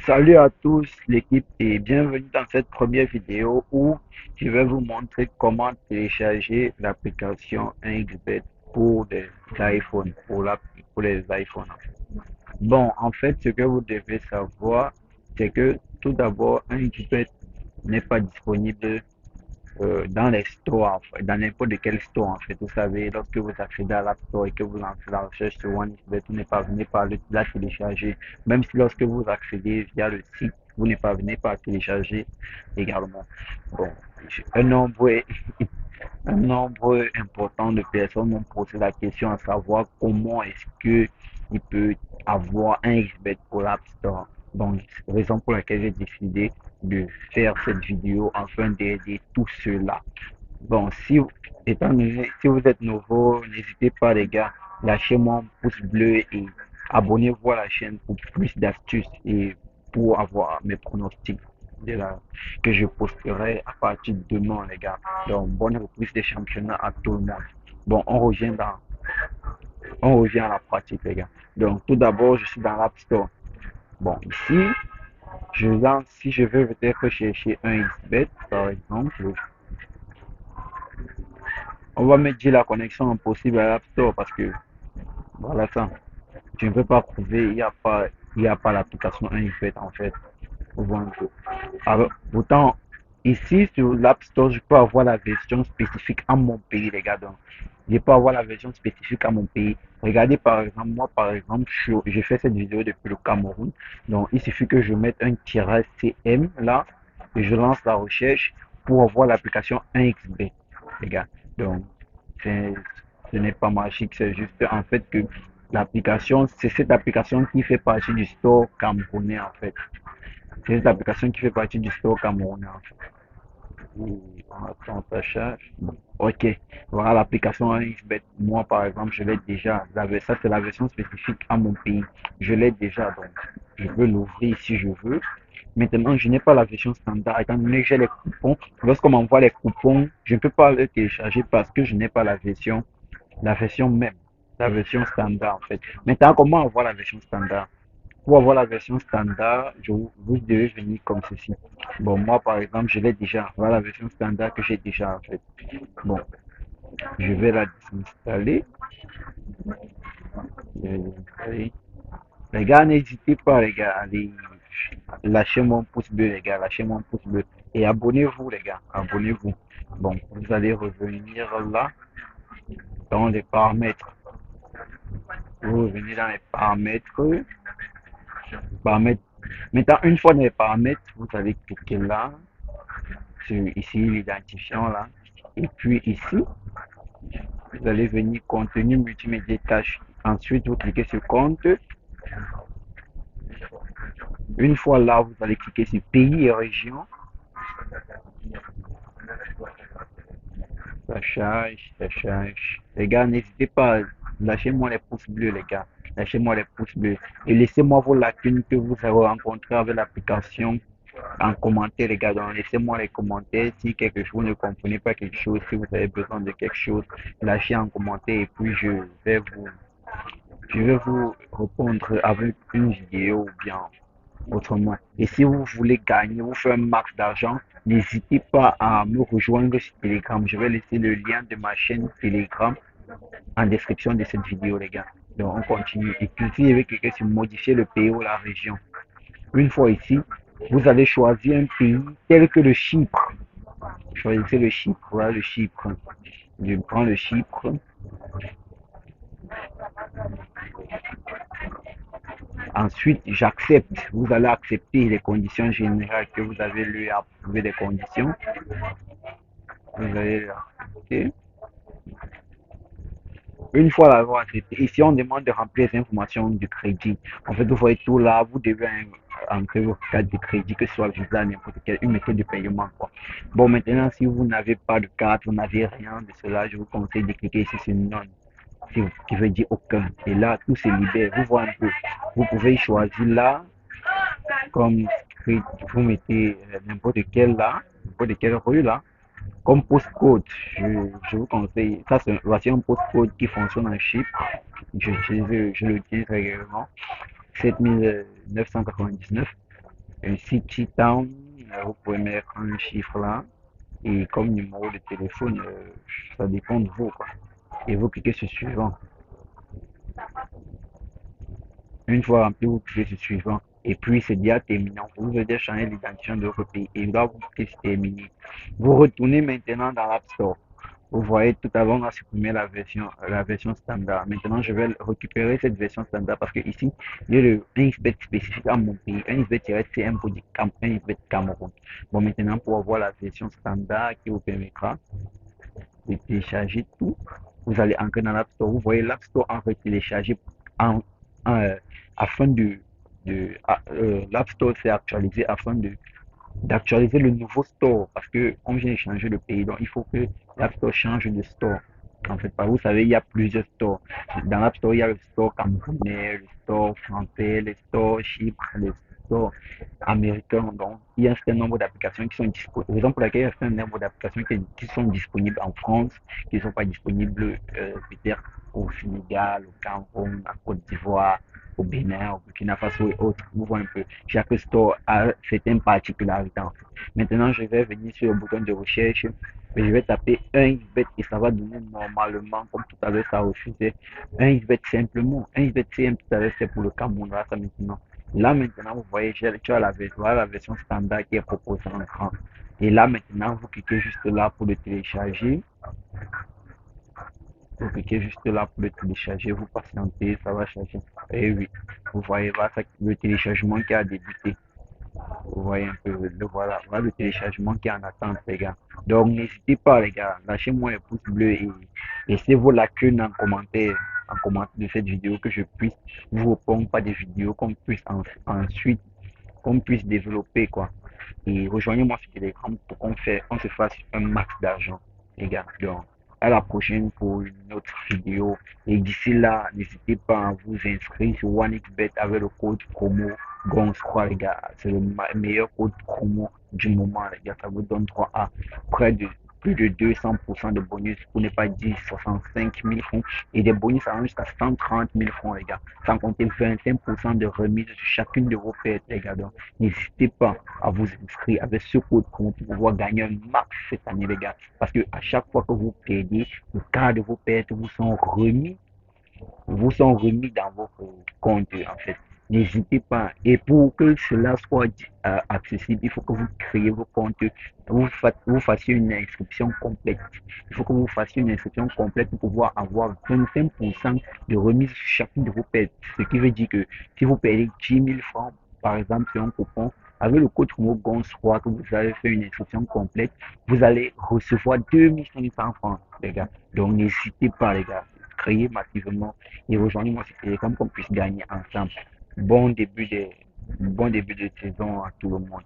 Salut à tous l'équipe et bienvenue dans cette première vidéo où je vais vous montrer comment télécharger l'application 1xBet pour des iPhones, pour les iPhones. Bon, en fait, ce que vous devez savoir, c'est que tout d'abord, 1xBet n'est pas disponible dans les stores, en fait, dans n'importe quel store, en fait. Vous savez, lorsque vous accédez à l'App Store et que vous lancez la recherche sur OneXBet, vous n'êtes pas venu par la télécharger. Même si lorsque vous accédez via le site, vous n'êtes pas venu par télécharger également. Bon, un nombre, un nombre important de personnes m'ont posé la question à savoir comment est-ce que il peut avoir un XBet pour l'App Store. Donc, c'est la raison pour laquelle j'ai décidé de faire cette vidéo afin d'aider tout cela. Bon, étant donné, si vous êtes nouveau, n'hésitez pas les gars, lâchez-moi un pouce bleu et abonnez-vous à la chaîne pour plus d'astuces et pour avoir mes pronostics de la, que je posterai à partir de demain les gars. Donc, bonne reprise des championnats à tout le monde. Bon, on revient à la pratique les gars. Donc, tout d'abord, je suis dans l'App Store. Bon, ici, je lance, si je veux peut-être chercher un XBet, par exemple, on va me dire la connexion impossible à l'App Store parce que, voilà ça, je ne peux pas prouver, il y a pas l'application 1xBet en fait. Alors, pourtant, ici sur l'App Store, je peux avoir la version spécifique à mon pays, les gars. Donc, je peux avoir la version spécifique à mon pays. Regardez par exemple, moi par exemple, je fais cette vidéo depuis le Cameroun. Donc, il suffit que je mette un tiret CM là et je lance la recherche pour avoir l'application 1xBet, les gars. Donc, c'est- ce n'est pas magique, c'est juste en fait que l'application, c'est cette application qui fait partie du store camerounais en fait. C'est cette application qui fait partie du store camerounais en fait. Ouh, on attend ça charge. Bon, ok, voilà l'application XBet. Moi par exemple, je l'ai déjà. Ça c'est la version spécifique à mon pays. Je l'ai déjà donc je peux l'ouvrir si je veux. Maintenant, je n'ai pas la version standard étant donné que j'ai les coupons. Lorsqu'on m'envoie les coupons, je ne peux pas les télécharger parce que je n'ai pas la version même, la version standard en fait. Maintenant, comment avoir la version standard? Pour avoir la version standard, vous devez venir comme ceci. Bon, moi par exemple, je l'ai déjà. Voilà la version standard que j'ai déjà en fait. Bon, je vais la désinstaller. Les gars, n'hésitez pas, les gars, allez, lâchez mon pouce bleu, les gars, lâchez mon pouce bleu. Et abonnez-vous, les gars, abonnez-vous. Bon, vous allez revenir là, dans les paramètres. Vous revenez dans les paramètres. Maintenant, une fois dans les paramètres, vous allez cliquer là, sur ici, l'identifiant là. Et puis ici, vous allez venir contenu multimédia tâche. Ensuite, vous cliquez sur compte. Une fois là, vous allez cliquer sur pays et région. Ça charge, ça charge. Les gars, n'hésitez pas, lâchez-moi les pouces bleus, les gars. Lâchez-moi les pouces bleus. Et laissez-moi vos lacunes que vous avez rencontrées avec l'application en commentaire, les gars. Donc, laissez-moi les commentaires. Si quelque chose, vous ne comprenez pas quelque chose, si vous avez besoin de quelque chose, lâchez en commentaire et puis je vais vous répondre avec une vidéo ou bien autrement. Et si vous voulez gagner, vous faire un max d'argent, n'hésitez pas à me rejoindre sur Telegram. Je vais laisser le lien de ma chaîne Telegram en description de cette vidéo, les gars. Donc, on continue. Et puis, si vous avez quelqu'un sur modifier le pays ou la région, une fois ici, vous allez choisir un pays tel que le Chypre. Choisissez le Chypre, voilà le Chypre. Je prends le Chypre. Ensuite, j'accepte. Vous allez accepter les conditions générales que vous avez lu à approuver des conditions. Vous allez accepter. Une fois l'avoir accepté, ici on demande de remplir les informations du crédit. En fait, vous voyez tout là, vous devez entrer vos cartes de crédit, que ce soit Visa, n'importe quelle, une méthode de paiement. Quoi. Bon, maintenant, si vous n'avez pas de carte, vous n'avez rien de cela, je vous conseille de cliquer ici sur non, qui veut dire aucun. Et là, tout se libère. Vous voyez un peu. Vous pouvez choisir là, comme vous mettez n'importe quelle là, n'importe quelle rue là. Comme postcode, je vous conseille, voici un postcode qui fonctionne en Chypre. Je l'utilise régulièrement. 7999. City Town, vous pouvez mettre un chiffre là. Et comme numéro de téléphone, ça dépend de vous, quoi. Et vous cliquez sur suivant. Une fois rempli, vous cliquez sur suivant. Et puis, c'est déjà terminé. Vous avez déjà changé l'identifiant de votre pays. Et là, vous cliquez sur terminer. Vous retournez maintenant dans l'App Store. Vous voyez, tout à l'heure, on a supprimé la version standard. Maintenant, je vais récupérer cette version standard parce que ici, il y a le XBET spécifique à mon pays. Un XBET-CM pour un XBET Cameroun. Bon, maintenant, pour avoir la version standard qui vous permettra de télécharger tout, vous allez entrer dans l'App Store. Vous voyez l'App Store en fait télécharger en, en, afin l'App Store s'est actualisé afin d'actualiser le nouveau store parce que on vient de changer de pays, donc il faut que l'App Store change de store. En fait, vous savez, il y a plusieurs stores. Dans l'App Store, il y a le store camerounais, le store français, le store Chypre, le store américain. Donc, il y a un certain nombre d'applications qui sont disponibles. Raison pour laquelle il y a un certain nombre d'applications qui sont disponibles en France, qui ne sont pas disponibles peut-être au Sénégal, au Cameroun, en Côte d'Ivoire, au Bénin, au Burkina Faso et autres. Vous voyez un peu. Chaque store a certaines particularités. Maintenant, je vais venir sur le bouton de recherche et je vais taper un XBET et ça va donner normalement, comme tout à l'heure, ça refusait, un XBET simplement. Un XBET CM tout à l'heure, c'est pour le Cameroun. Là, ça maintenant. Là, maintenant, vous voyez, tu as la version standard qui est proposée en écran. Et là, maintenant, vous cliquez juste là pour le télécharger. Vous cliquez juste là pour le télécharger, vous patientez, ça va charger. Et oui, vous voyez, là, le téléchargement qui a débuté. Vous voyez un peu, voilà le téléchargement qui est en attente, les gars. Donc, n'hésitez pas, les gars, lâchez-moi un pouce bleu et laissez vos lacunes en commentaire de cette vidéo, que je puisse vous répondre pas des vidéos ensuite, qu'on puisse développer, quoi. Et rejoignez-moi sur Telegram pour qu'on se fasse un max d'argent, les gars. Donc, à la prochaine pour une autre vidéo. Et d'ici là, n'hésitez pas à vous inscrire sur OneXBet avec le code promo GONS3, les gars. C'est le meilleur code promo du moment, les gars. Ça vous donne droit à près de plus de 200% de bonus, pour ne pas dire 65 000 francs. Et des bonus allant jusqu'à 130 000 francs, les gars. Sans compter 25% de remise sur chacune de vos pertes, les gars. Donc, n'hésitez pas à vous inscrire avec ce code promo pour pouvoir gagner un max cette année, les gars. Parce que à chaque fois que vous perdez, le quart de vos pertes vous sont remis dans votre compte, en fait. N'hésitez pas. Et pour que cela soit accessible, il faut que vous créez vos comptes, vous fassiez une inscription complète. Il faut que vous fassiez une inscription complète pour pouvoir avoir 25% de remise sur chacune de vos pertes. Ce qui veut dire que si vous perdez 10 000 francs, par exemple, sur un coupon, avec le code promo GONS3 que vous avez fait une inscription complète, vous allez recevoir 2500 francs, les gars. Donc, n'hésitez pas, les gars. Créez massivement et rejoignez-moi sur Télécom qu'on puisse gagner ensemble. Bon début de saison à tout le monde.